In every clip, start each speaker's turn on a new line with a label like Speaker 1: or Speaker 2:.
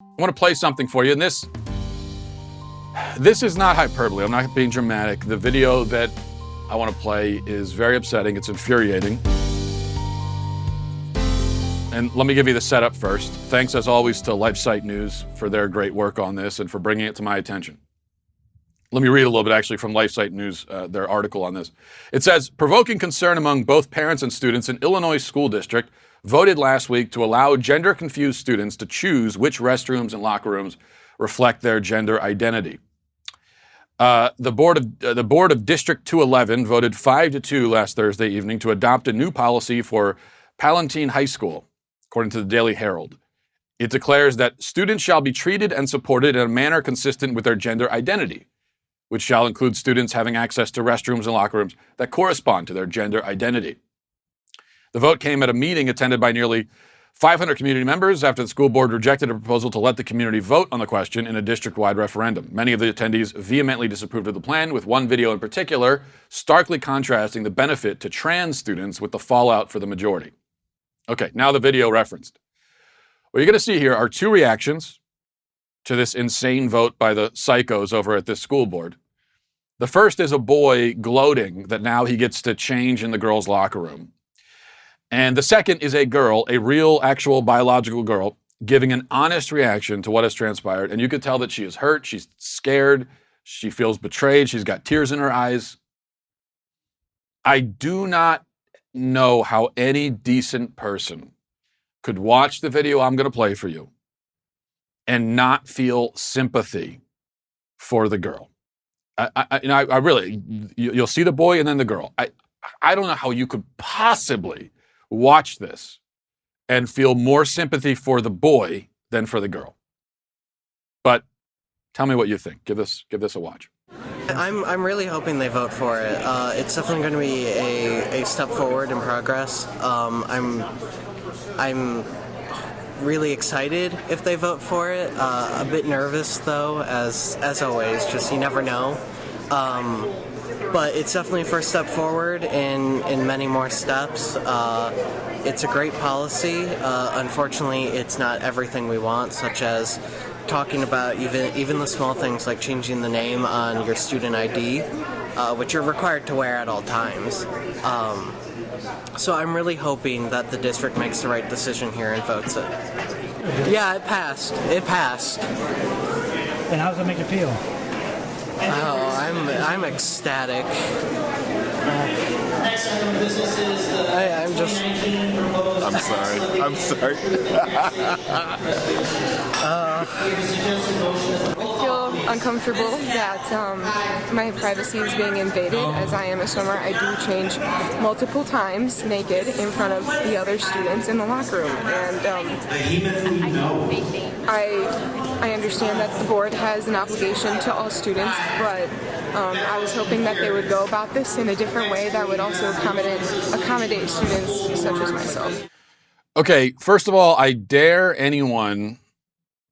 Speaker 1: I want to play something for you, and this is not hyperbole. I'm not being dramatic. The video that I want to play is very upsetting. It's infuriating. And let me give you the setup first. Thanks, as always, to LifeSite News for their great work on this and for bringing it to my attention. Let me read a little bit, actually, from LifeSite News, their article on this. It says, provoking concern among both parents and students, an Illinois school district voted last week to allow gender-confused students to choose which restrooms and locker rooms reflect their gender identity. The board of District 211 voted 5-2 last Thursday evening to adopt a new policy for Palatine High School, according to the Daily Herald. It declares that students shall be treated and supported in a manner consistent with their gender identity, which shall include students having access to restrooms and locker rooms that correspond to their gender identity. The vote came at a meeting attended by nearly 500 community members after the school board rejected a proposal to let the community vote on the question in a district-wide referendum. Many of the attendees vehemently disapproved of the plan, with one video in particular starkly contrasting the benefit to trans students with the fallout for the majority. Okay, now the video referenced. What you're going to see here are two reactions to this insane vote by the psychos over at this school board. The first is a boy gloating that now he gets to change in the girls' locker room. And the second is a girl, a real, actual, biological girl, giving an honest reaction to what has transpired. And you could tell that she is hurt, she's scared, she feels betrayed, she's got tears in her eyes. I do not know how any decent person could watch the video I'm going to play for you and not feel sympathy for the girl. I really, you'll see the boy and then the girl. I don't know how you could possibly watch this and feel more sympathy for the boy than for the girl. But tell me what you think. Give this a watch.
Speaker 2: I'm really hoping they vote for it. It's definitely going to be a step forward in progress. I'm really excited if they vote for it. A bit nervous though, as always. Just you never know. But it's definitely a first step forward in many more steps. It's a great policy. Unfortunately, it's not everything we want, such as talking about even the small things like changing the name on your student ID, which you're required to wear at all times. So I'm really hoping that the district makes the right decision here and votes it. Yeah, it passed. It passed.
Speaker 3: And how does it make you feel?
Speaker 2: Oh, I'm ecstatic. I'm just...
Speaker 4: I'm sorry.
Speaker 5: I feel uncomfortable that my privacy is being invaded. As I am a swimmer, I do change multiple times naked in front of the other students in the locker room. And I understand that the board has an obligation to all students, but I was hoping that they would go about this in a different way that would also accommodate students such as myself.
Speaker 1: Okay, first of all, I dare anyone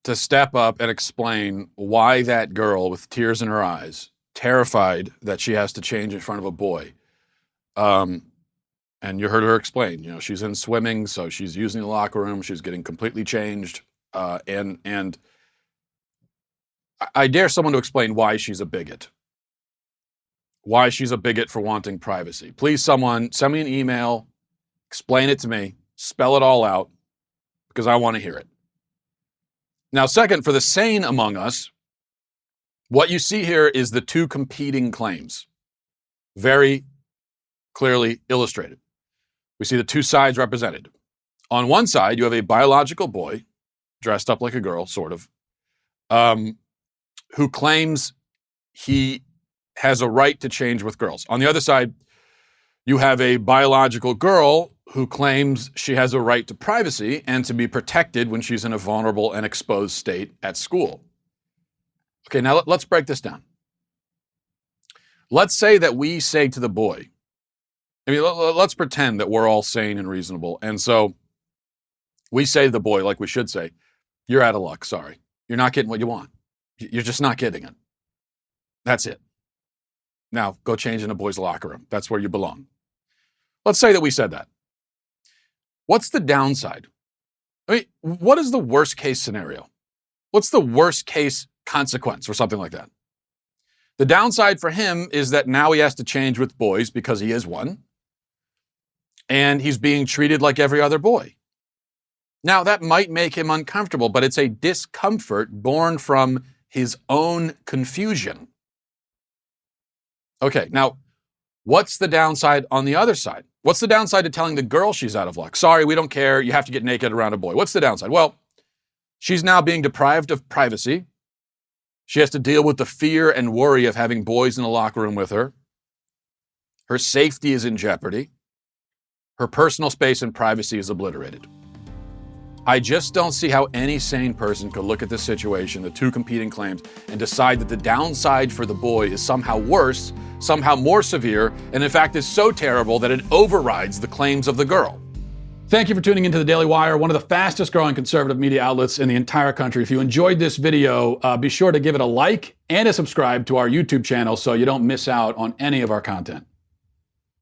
Speaker 1: to step up and explain why that girl with tears in her eyes, terrified that she has to change in front of a boy. And you heard her explain, she's in swimming, so she's using the locker room, she's getting completely changed. And I dare someone to explain why she's a bigot. Why she's a bigot for wanting privacy. Please, someone, send me an email, explain it to me, spell it all out, because I want to hear it. Now, second, for the sane among us, what you see here is the two competing claims, very clearly illustrated. We see the two sides represented. On one side, you have a biological boy, dressed up like a girl, sort of, who claims he has a right to change with girls. On the other side, you have a biological girl who claims she has a right to privacy and to be protected when she's in a vulnerable and exposed state at school. Okay, now let's break this down. Let's say that we say to the boy, let's pretend that we're all sane and reasonable. And so we say to the boy, like we should say, you're out of luck, sorry. You're not getting what you want. You're just not getting it. That's it. Now, go change in a boy's locker room. That's where you belong. Let's say that we said that. What's the downside? What is the worst case scenario? What's the worst case consequence or something like that? The downside for him is that now he has to change with boys because he is one, and he's being treated like every other boy. Now, that might make him uncomfortable, but it's a discomfort born from his own confusion. Okay, now, what's the downside on the other side? What's the downside to telling the girl she's out of luck? Sorry, we don't care. You have to get naked around a boy. What's the downside? Well, she's now being deprived of privacy. She has to deal with the fear and worry of having boys in the locker room with her. Her safety is in jeopardy. Her personal space and privacy is obliterated. I just don't see how any sane person could look at this situation, the two competing claims, and decide that the downside for the boy is somehow worse, somehow more severe, and in fact is so terrible that it overrides the claims of the girl. Thank you for tuning into the Daily Wire, one of the fastest growing conservative media outlets in the entire country. If you enjoyed this video, be sure to give it a like and a subscribe to our YouTube channel so you don't miss out on any of our content.